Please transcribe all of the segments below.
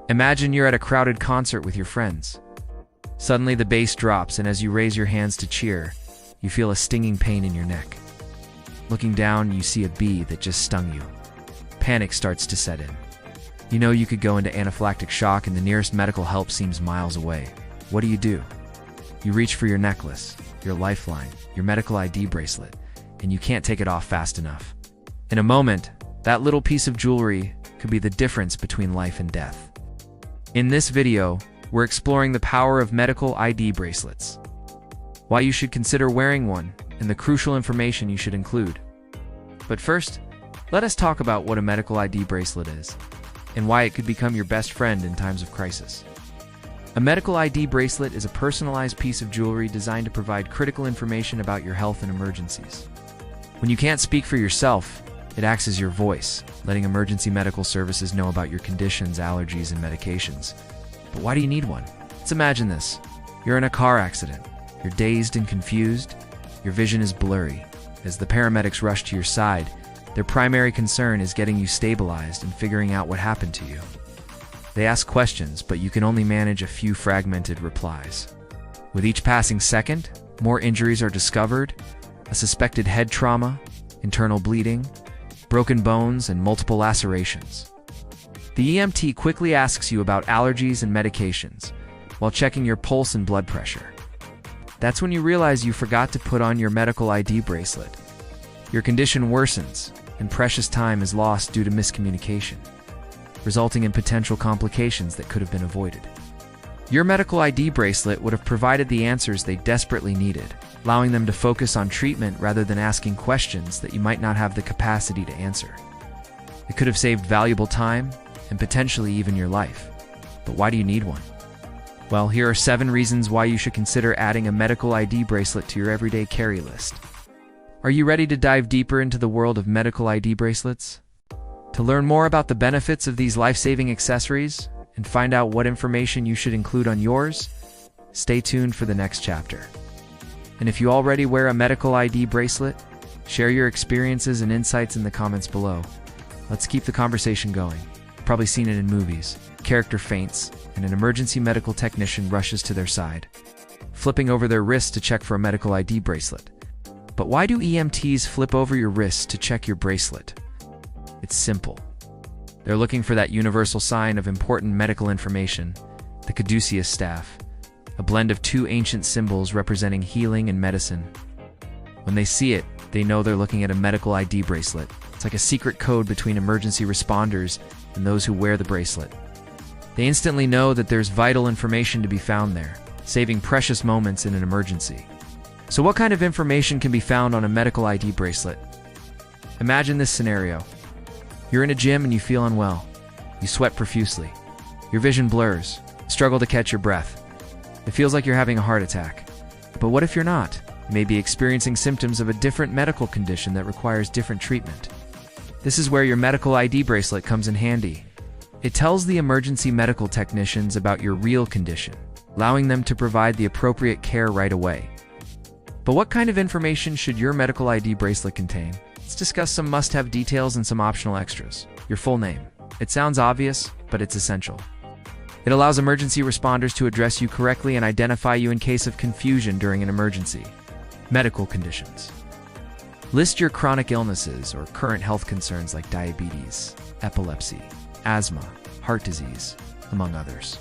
Imagine you're at a crowded concert with your friends. Suddenly the bass drops, and as you raise your hands to cheer, you feel a stinging pain in your neck. Looking down, you see a bee that just stung you. Panic starts to set in. You know you could go into anaphylactic shock and the nearest medical help seems miles away. What do? You reach for your necklace, your lifeline, your medical ID bracelet, and you can't take it off fast enough. In a moment, that little piece of jewelry could be the difference between life and death. In this video, we're exploring the power of medical ID bracelets, why you should consider wearing one, and the crucial information you should include. But first, let us talk about what a medical ID bracelet is, and why it could become your best friend in times of crisis. A medical ID bracelet is a personalized piece of jewelry designed to provide critical information about your health in emergencies. When you can't speak for yourself, it acts as your voice, letting emergency medical services know about your conditions, allergies, and medications. But why do you need one? Let's imagine this. You're in a car accident. You're dazed and confused. Your vision is blurry. As the paramedics rush to your side, their primary concern is getting you stabilized and figuring out what happened to you. They ask questions, but you can only manage a few fragmented replies. With each passing second, more injuries are discovered: a suspected head trauma, internal bleeding, broken bones, and multiple lacerations. The EMT quickly asks you about allergies and medications, while checking your pulse and blood pressure. That's when you realize you forgot to put on your medical ID bracelet. Your condition worsens, and precious time is lost due to miscommunication, resulting in potential complications that could have been avoided. Your medical ID bracelet would have provided the answers they desperately needed, allowing them to focus on treatment rather than asking questions that you might not have the capacity to answer. It could have saved valuable time and potentially even your life. But why do you need one? Well, here are 7 reasons why you should consider adding a medical ID bracelet to your everyday carry list. Are you ready to dive deeper into the world of medical ID bracelets? To learn more about the benefits of these life-saving accessories and find out what information you should include on yours, stay tuned for the next chapter. And if you already wear a medical ID bracelet, share your experiences and insights in the comments below. Let's keep the conversation going. You've probably seen it in movies. Character faints, and an emergency medical technician rushes to their side, flipping over their wrist to check for a medical ID bracelet. But why do EMTs flip over your wrist to check your bracelet? It's simple. They're looking for that universal sign of important medical information, the caduceus staff, a blend of 2 ancient symbols representing healing and medicine. When they see it, they know they're looking at a medical ID bracelet. It's like a secret code between emergency responders and those who wear the bracelet. They instantly know that there's vital information to be found there, saving precious moments in an emergency. So what kind of information can be found on a medical ID bracelet? Imagine this scenario. You're in a gym and you feel unwell. You sweat profusely. Your vision blurs, struggle to catch your breath. It feels like you're having a heart attack. But what if you're not? You may be experiencing symptoms of a different medical condition that requires different treatment. This is where your medical ID bracelet comes in handy. It tells the emergency medical technicians about your real condition, allowing them to provide the appropriate care right away. But what kind of information should your medical ID bracelet contain? Let's discuss some must-have details and some optional extras. Your full name. It sounds obvious, but it's essential. It allows emergency responders to address you correctly and identify you in case of confusion during an emergency. Medical conditions. List your chronic illnesses or current health concerns like diabetes, epilepsy, asthma, heart disease, among others.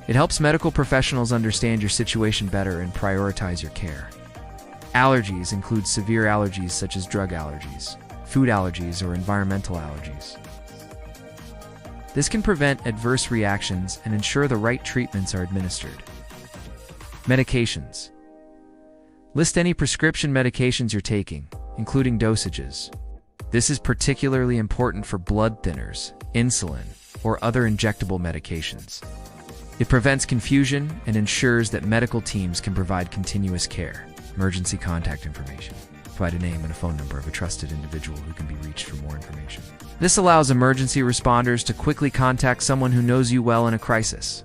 It helps medical professionals understand your situation better and prioritize your care. Allergies include severe allergies such as drug allergies, food allergies, or environmental allergies. This can prevent adverse reactions and ensure the right treatments are administered. Medications. List any prescription medications you're taking, including dosages. This is particularly important for blood thinners, insulin, or other injectable medications. It prevents confusion and ensures that medical teams can provide continuous care. Emergency contact information. Provide a name and a phone number of a trusted individual who can be reached for more information. This allows emergency responders to quickly contact someone who knows you well in a crisis.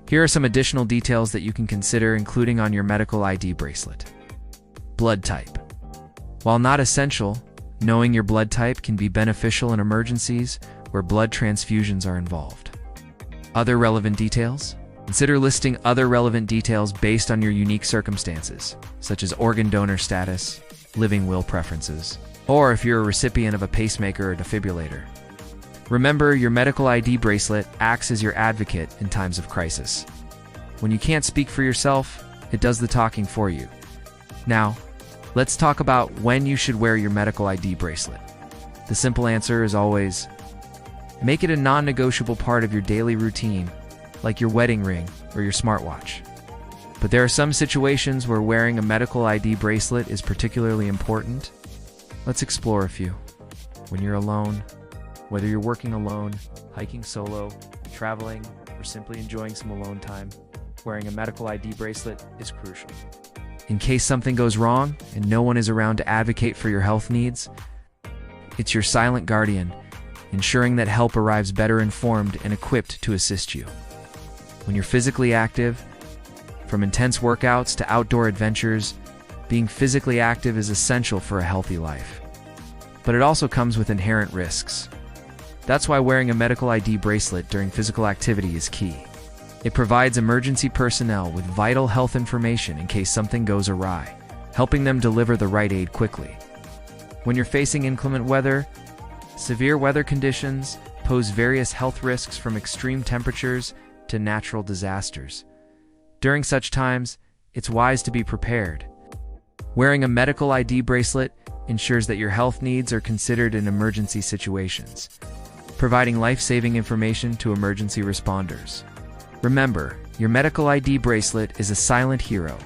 Here are some additional details that you can consider including on your medical ID bracelet. Blood type. While not essential, knowing your blood type can be beneficial in emergencies where blood transfusions are involved. Other relevant details? Consider listing other relevant details based on your unique circumstances, such as organ donor status, living will preferences, or if you're a recipient of a pacemaker or defibrillator. Remember, your medical ID bracelet acts as your advocate in times of crisis. When you can't speak for yourself, it does the talking for you. Now, let's talk about when you should wear your medical ID bracelet. The simple answer is always, make it a non-negotiable part of your daily routine, like your wedding ring or your smartwatch. But there are some situations where wearing a medical ID bracelet is particularly important. Let's explore a few. When you're alone, whether you're working alone, hiking solo, traveling, or simply enjoying some alone time, wearing a medical ID bracelet is crucial. In case something goes wrong and no one is around to advocate for your health needs, it's your silent guardian, ensuring that help arrives better informed and equipped to assist you. When you're physically active, from intense workouts to outdoor adventures, being physically active is essential for a healthy life. But it also comes with inherent risks. That's why wearing a medical ID bracelet during physical activity is key. It provides emergency personnel with vital health information in case something goes awry, helping them deliver the right aid quickly. When you're facing inclement weather, severe weather conditions pose various health risks from extreme temperatures to natural disasters. During such times, it's wise to be prepared. Wearing a medical ID bracelet ensures that your health needs are considered in emergency situations, providing life-saving information to emergency responders. Remember, your medical ID bracelet is a silent hero,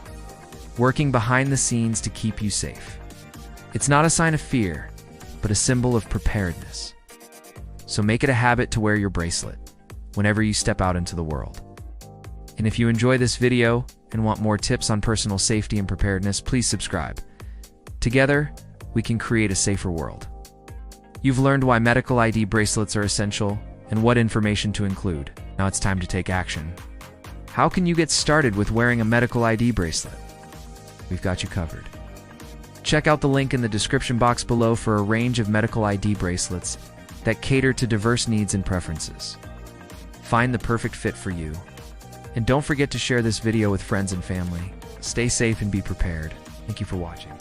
working behind the scenes to keep you safe. It's not a sign of fear, but a symbol of preparedness. So make it a habit to wear your bracelet whenever you step out into the world. And if you enjoy this video and want more tips on personal safety and preparedness, please subscribe. Together, we can create a safer world. You've learned why medical ID bracelets are essential and what information to include. Now it's time to take action. How can you get started with wearing a medical ID bracelet? We've got you covered. Check out the link in the description box below for a range of medical ID bracelets that cater to diverse needs and preferences. Find the perfect fit for you. And don't forget to share this video with friends and family. Stay safe and be prepared. Thank you for watching.